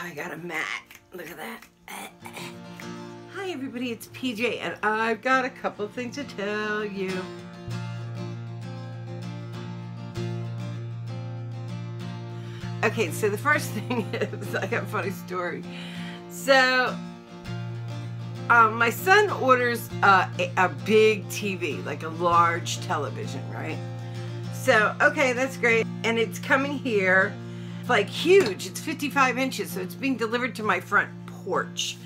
I got a mat. Look at that. Hi everybody, it's PJ, and I've got a couple things to tell you. Okay, so the first thing is, I got a funny story. So, my son orders a big TV, like a large television, right? So, okay, that's great. And it's coming here, like huge. It's 55 inches, so it's being delivered to my front porch.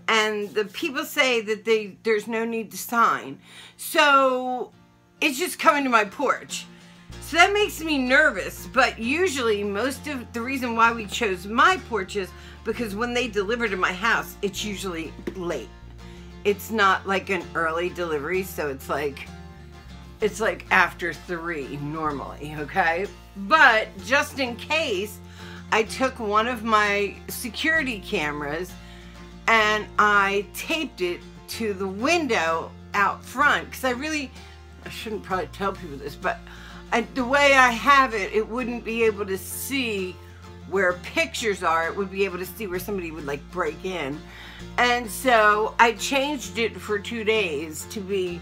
And the people say that there's no need to sign. So, it's just coming to my porch. So that makes me nervous, but usually most of the reason why we chose my porch is because when they deliver to my house, it's usually late. It's not like an early delivery, so it's like after 3 normally, okay? But just in case, I took one of my security cameras and I taped it to the window out front, because I shouldn't probably tell people this, but the way I have it, it wouldn't be able to see where pictures are. It would be able to see where somebody would like break in. And so I changed it for 2 days to be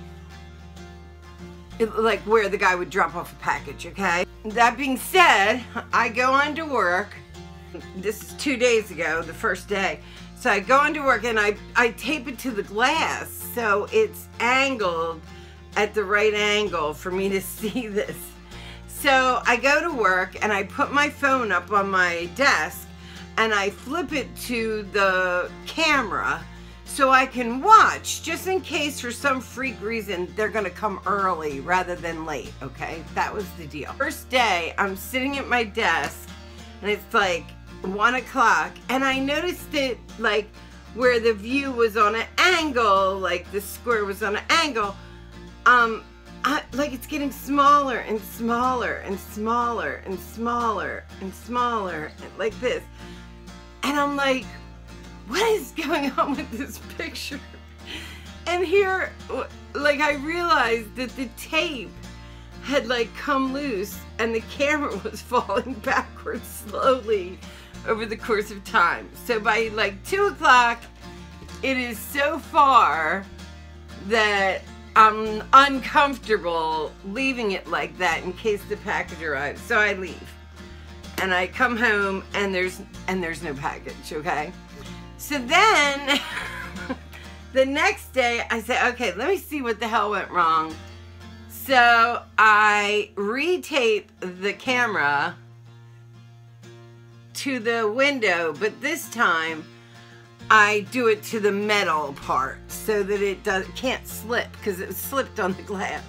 like where the guy would drop off a package, okay? That being said, I go on to work. This is 2 days ago, the first day. So I go on to work and I tape it to the glass so it's angled at the right angle for me to see this. So I go to work and I put my phone up on my desk and I flip it to the camera so I can watch, just in case for some freak reason they're gonna come early rather than late, okay? That was the deal. First day, I'm sitting at my desk and it's like 1 o'clock and I noticed that like where the view was on an angle, like the square was on an angle, like it's getting smaller and smaller and smaller and smaller and smaller, like this. And I'm like, what is going on with this picture? And here, like I realized that the tape had like come loose and the camera was falling backwards slowly over the course of time. So by like 2 o'clock, it is so far that I'm uncomfortable leaving it like that in case the package arrives. So I leave and I come home and there's no package, okay? So then the next day I say, okay, let me see what the hell went wrong. So I retape the camera to the window, but this time I do it to the metal part so that it can't slip, because it slipped on the glass.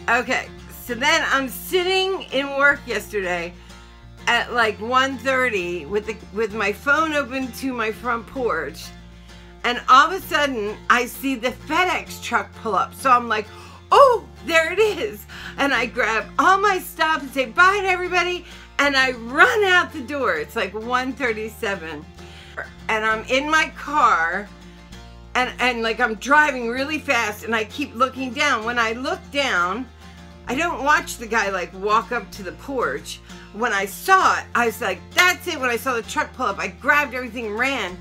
Okay, so then I'm sitting in work yesterday at like 1:30 with my phone open to my front porch, and all of a sudden I see the FedEx truck pull up. So I'm like, oh, there it is. And I grab all my stuff and say bye to everybody, and I run out the door. It's like 1:37. And I'm in my car and like I'm driving really fast and I keep looking down. When I look down, I don't watch the guy like walk up to the porch. When I saw it, I was like, that's it. When I saw the truck pull up, I grabbed everything and ran.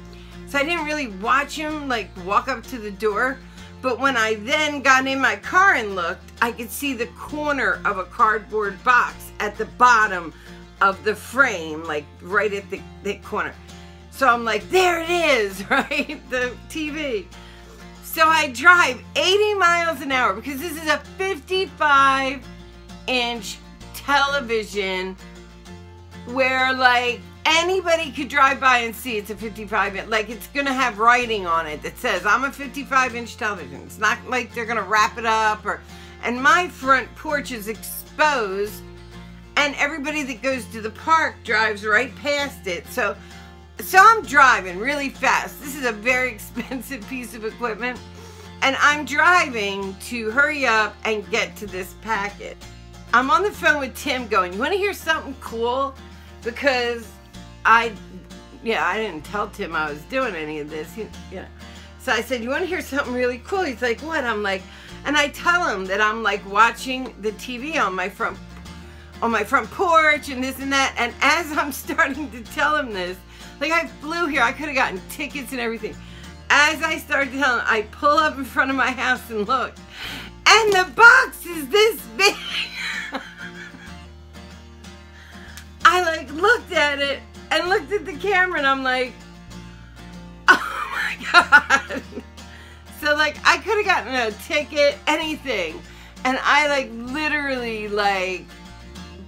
So I didn't really watch him like walk up to the door. But when I then got in my car and looked, I could see the corner of a cardboard box at the bottom of the frame, like right at the corner. So I'm like, there it is, right? The TV. So I drive 80 miles an hour because this is a 55-inch television where like anybody could drive by and see it's a 55-inch. Like it's gonna have writing on it that says I'm a 55-inch television. It's not like they're gonna wrap it up and my front porch is exposed and everybody that goes to the park drives right past it. So I'm driving really fast. This is a very expensive piece of equipment. And I'm driving to hurry up and get to this package. I'm on the phone with Tim going, you want to hear something cool? Because I didn't tell Tim I was doing any of this. So I said, you want to hear something really cool? He's like, what? I'm like, and I tell him that I'm like watching the TV on my front porch and this and that. And as I'm starting to tell him this, Like, I flew here. I could have gotten tickets and everything. As I started telling, I pull up in front of my house and look. And the box is this big. I like looked at it and looked at the camera and I'm like, oh my God. So like I could have gotten a ticket, anything. And I like literally like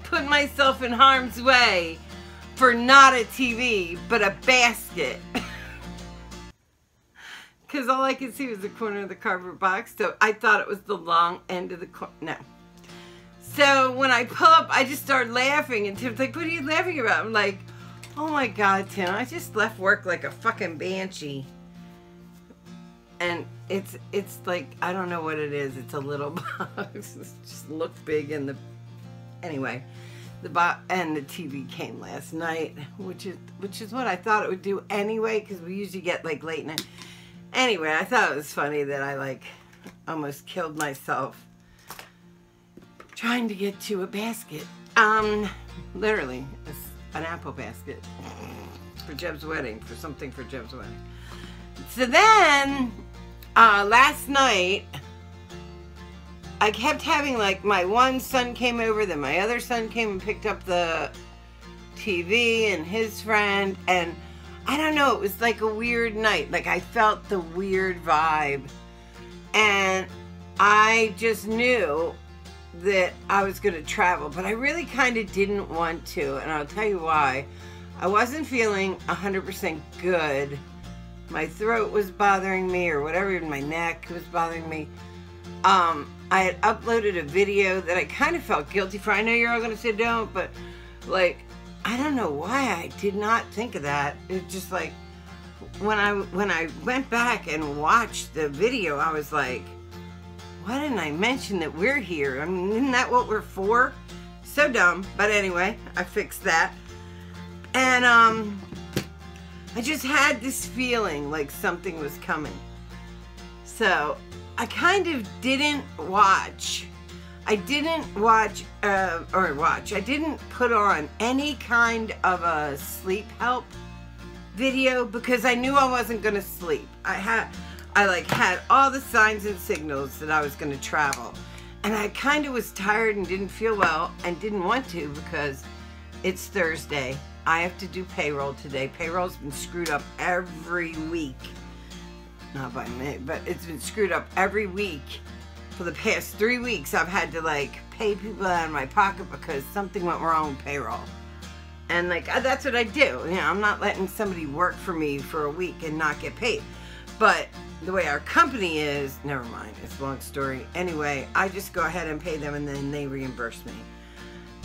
put myself in harm's way for not a TV, but a basket. Because all I could see was the corner of the cardboard box. So I thought it was the long end of the corner. No. So when I pull up, I just started laughing. And Tim's like, what are you laughing about? I'm like, oh my God, Tim, I just left work like a fucking banshee. And it's like, I don't know what it is. It's a little box. It just looked big in the... Anyway, the box and the TV came last night, which is what I thought it would do anyway, because we usually get like late night. Anyway, I thought it was funny that I like almost killed myself trying to get to a basket. Literally, an apple basket for Jeb's wedding, for something for Jeb's wedding. So then, last night, I kept having like my one son came over, then my other son came and picked up the TV and his friend, and I don't know, it was like a weird night. Like I felt the weird vibe. And I just knew that I was going to travel. But I really kind of didn't want to. And I'll tell you why. I wasn't feeling 100% good. My throat was bothering me or whatever. My neck was bothering me. I had uploaded a video that I kind of felt guilty for. I know you're all going to say don't. But like... I don't know why I did not think of that. It's just like when I went back and watched the video, I was like, why didn't I mention that we're here? I mean, isn't that what we're for? So dumb. But anyway, I fixed that. And I just had this feeling like something was coming. So I kind of didn't watch. I didn't I didn't put on any kind of a sleep help video because I knew I wasn't going to sleep. I had all the signs and signals that I was going to travel. And I kind of was tired and didn't feel well and didn't want to because it's Thursday. I have to do payroll today. Payroll's been screwed up every week. Not by me, but it's been screwed up every week. For the past 3 weeks, I've had to like pay people out of my pocket because something went wrong with payroll. And like, that's what I do. You know, I'm not letting somebody work for me for a week and not get paid. But the way our company is, never mind, it's a long story. Anyway, I just go ahead and pay them and then they reimburse me.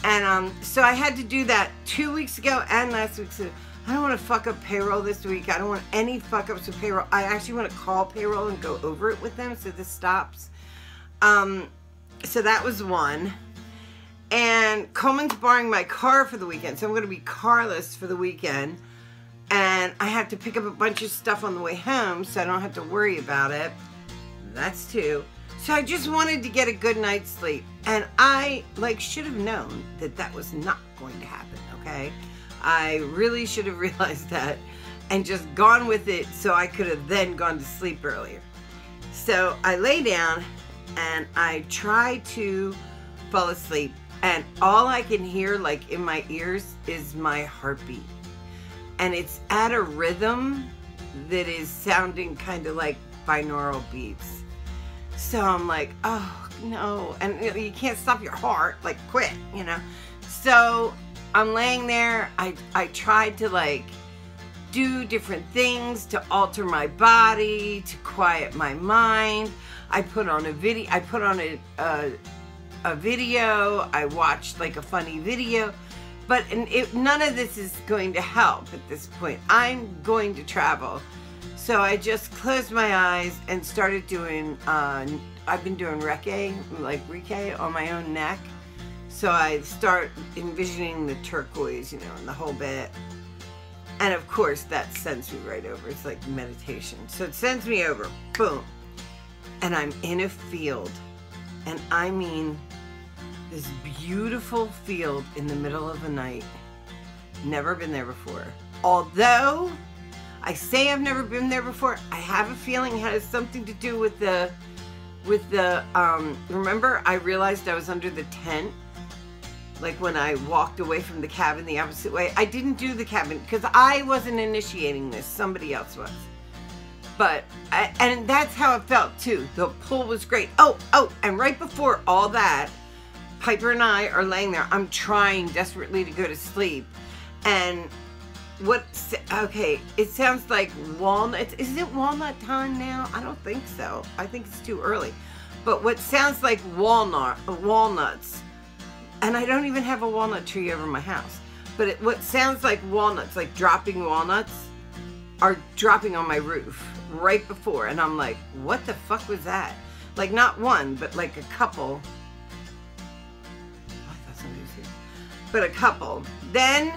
And so I had to do that 2 weeks ago and last week. So I don't want to fuck up payroll this week. I don't want any fuck ups with payroll. I actually want to call payroll and go over it with them so this stops. So that was one. And Coleman's borrowing my car for the weekend, so I'm going to be carless for the weekend. And I have to pick up a bunch of stuff on the way home, so I don't have to worry about it. That's two. So I just wanted to get a good night's sleep. And I, like, should have known that that was not going to happen, okay? I really should have realized that and just gone with it so I could have then gone to sleep earlier. So I lay down and I try to fall asleep. And all I can hear, like, in my ears is my heartbeat. And it's at a rhythm that is sounding kind of like binaural beats. So I'm like, oh, no. And you can't stop your heart. Like, quit, you know. So I'm laying there. I tried to, like, do different things to alter my body, to quiet my mind. I put on a video. I put on a video. I watched like a funny video, but none of this is going to help at this point. I'm going to travel. So I just closed my eyes and started doing, I've been doing Reiki on my own neck. So I start envisioning the turquoise, you know, and the whole bit. And of course that sends me right over. It's like meditation. So it sends me over, boom. And I'm in a field. And I mean, this beautiful field in the middle of the night. Never been there before. although I say I've never been there before, I have a feeling it has something to do with the, remember I realized I was under the tent? Like when I walked away from the cabin the opposite way. I didn't do the cabin because I wasn't initiating this. Somebody else was. But, and that's how it felt too. The pool was great. Oh, and right before all that, Piper and I are laying there. I'm trying desperately to go to sleep. And okay, it sounds like walnuts. Is it walnut time now? I don't think so. I think it's too early. But what sounds like walnuts, and I don't even have a walnut tree over my house, but what sounds like walnuts, like dropping walnuts, are dropping on my roof right before. And I'm like, what the fuck was that? Like not one, but like a couple. Oh, I thought somebody was here. But a couple. Then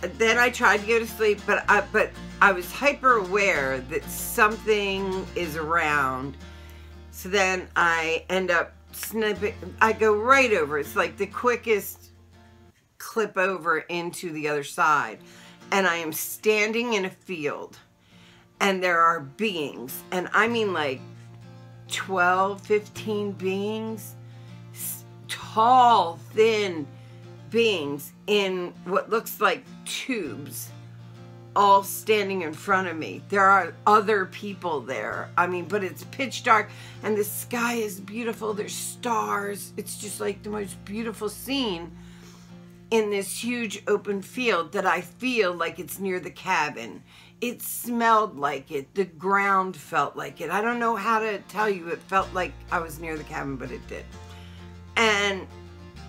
I tried to go to sleep, but I was hyper aware that something is around. So then I end up snipping. I go right over. It's like the quickest clip over into the other side. And I am standing in a field. And there are beings. And I mean like 12, 15 beings. Tall, thin beings in what looks like tubes, all standing in front of me. There are other people there. I mean, but it's pitch dark and the sky is beautiful. There's stars. It's just like the most beautiful scene in this huge open field that I feel like it's near the cabin. It smelled like it. The ground felt like it. I don't know how to tell you. It felt like I was near the cabin, but it did. And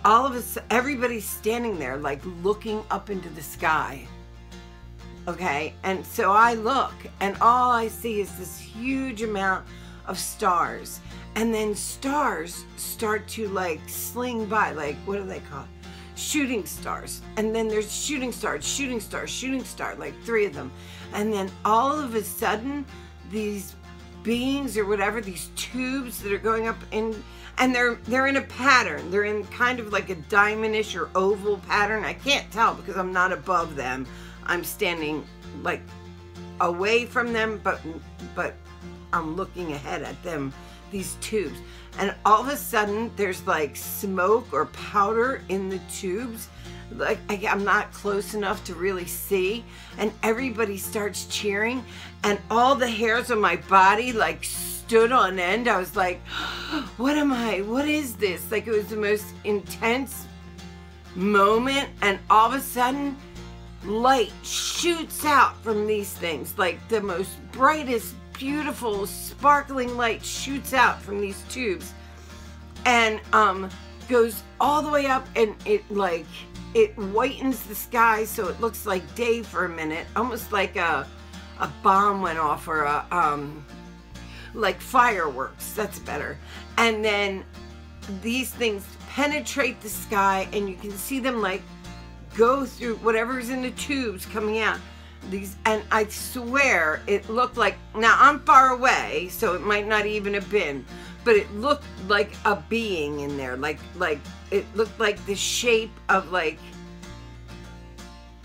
all of us, everybody's standing there like looking up into the sky. Okay, and so I look and all I see is this huge amount of stars, and then stars start to like sling by, like what do they call it? Shooting stars. And then there's shooting stars, shooting stars, shooting star, like 3 of them. And then all of a sudden these beings or whatever, these tubes that are going up in, and they're in a pattern. They're in kind of like a diamondish or oval pattern. I can't tell because I'm not above them. I'm standing like away from them, but I'm looking ahead at them, these tubes. And all of a sudden there's like smoke or powder in the tubes. Like I'm not close enough to really see. And everybody starts cheering and all the hairs on my body like stood on end. I was like, what am I? What is this? Like it was the most intense moment. And all of a sudden light shoots out from these things. Like the most brightest, beautiful, sparkling light shoots out from these tubes and goes all the way up, and it whitens the sky so it looks like day for a minute, almost like a bomb went off, or a like fireworks. That's better. And then these things penetrate the sky and you can see them like go through whatever's in the tubes coming out. These, and I swear it looked like, now I'm far away so it might not even have been, but it looked like a being in there, like it looked like the shape of like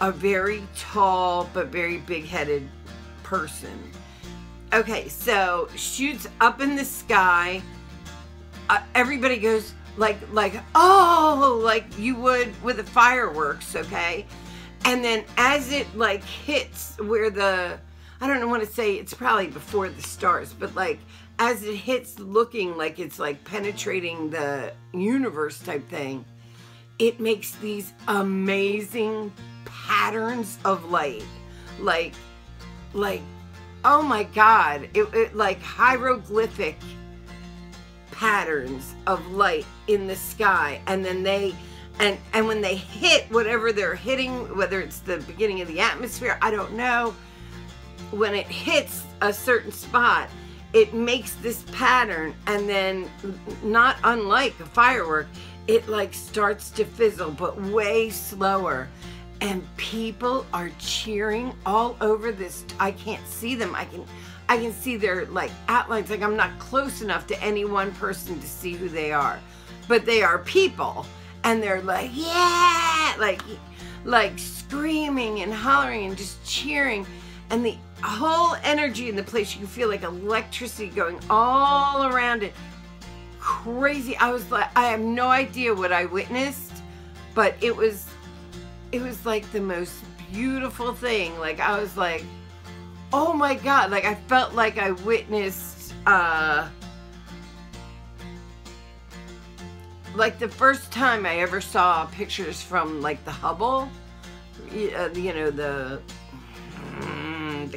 a very tall but very big-headed person. Okay, so shoots up in the sky. Everybody goes like oh, like you would with the fireworks, okay? And then as it like hits where the, I don't want to say it's probably before the stars, but like as it hits looking like it's like penetrating the universe type thing, it makes these amazing patterns of light. Like, oh my God, it like hieroglyphic patterns of light in the sky. And then they, and when they hit whatever they're hitting, whether it's the beginning of the atmosphere, I don't know, when it hits a certain spot, it makes this pattern, and then not unlike a firework, it like starts to fizzle, but way slower. And people are cheering all over this. I can't see them. I can see their like outlines. Like I'm not close enough to any one person to see who they are, but they are people. And they're like, yeah, like screaming and hollering and just cheering, and the whole energy in the place, you can feel like electricity going all around it. Crazy. I was like, I have no idea what I witnessed, but it was like the most beautiful thing. Like, I was like, oh my God, like I felt like I witnessed like the first time I ever saw pictures from like the Hubble, you know, the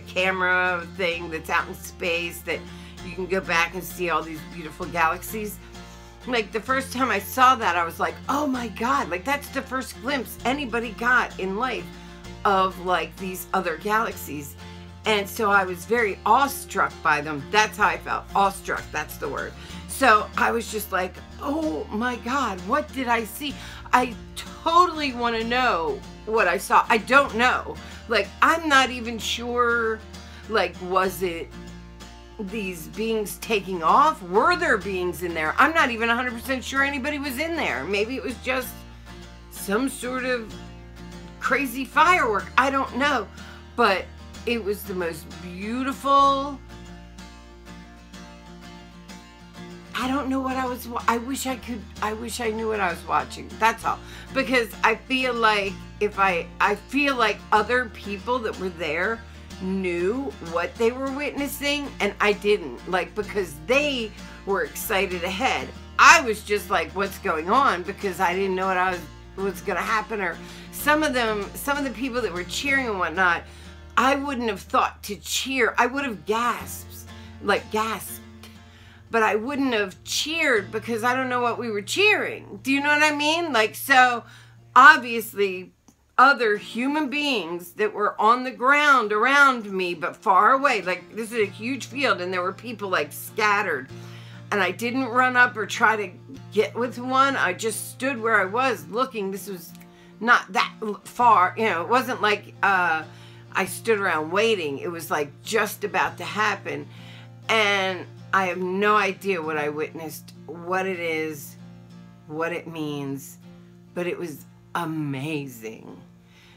camera thing that's out in space that you can go back and see all these beautiful galaxies. Like the first time I saw that, I was like, oh my God, like that's the first glimpse anybody got in life of like these other galaxies. And so I was very awestruck by them. That's how I felt. Awestruck, that's the word. So I was just like, oh my God, what did I see? I totally want to know what I saw. I don't know. Like, I'm not even sure, like, was it these beings taking off? Were there beings in there? I'm not even 100% sure anybody was in there. Maybe it was just some sort of crazy firework. I don't know. But it was the most beautiful. I don't know what I was, I wish I knew what I was watching. That's all. Because I feel like I feel like other people that were there knew what they were witnessing, and I didn't. Like, because they were excited ahead. I was just like, what's going on? Because I didn't know what was going to happen. Or some of the people that were cheering and whatnot, I wouldn't have thought to cheer. I would have gasped. But I wouldn't have cheered because I don't know what we were cheering. Do you know what I mean? Like, so obviously other human beings that were on the ground around me but far away, like this is a huge field and there were people like scattered, and I didn't run up or try to get with one. I just stood where I was looking. This was not that far, you know, it wasn't like I stood around waiting. It was like just about to happen, and I have no idea what I witnessed, what it is, what it means, but it was amazing.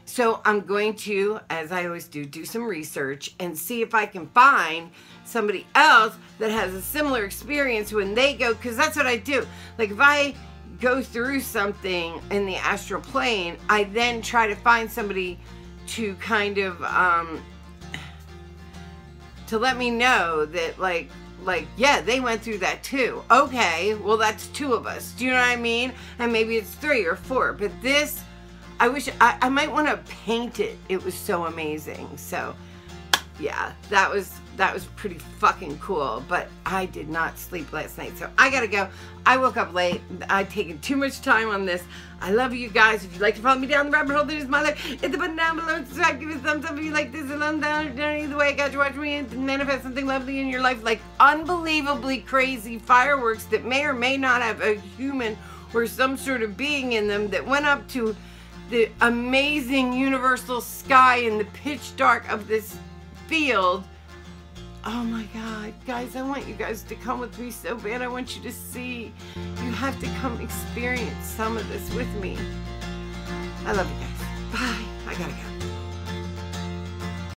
So I'm going to, as I always do some research and see if I can find somebody else that has a similar experience when they go, because that's what I do. Like, if I go through something in the astral plane, I then try to find somebody to kind of, to let me know that, like, yeah, they went through that too. Okay, well, that's two of us. Do you know what I mean? And maybe it's 3 or 4. But this, I wish, I might want to paint it. It was so amazing. So, yeah, that was pretty fucking cool. But I did not sleep last night, so I gotta go. I woke up late. I've taken too much time on this. I love you guys. If you'd like to follow me down the rabbit hole that is my life, hit the button down below and subscribe. Give me a thumbs up if you like this. And thumbs down. Either way, I got you watching me and manifest something lovely in your life, like unbelievably crazy fireworks that may or may not have a human or some sort of being in them that went up to the amazing universal sky in the pitch dark of this field. Oh my God, guys, I want you guys to come with me so bad. I want you to see. You have to come experience some of this with me. I love you guys. Bye. I gotta go.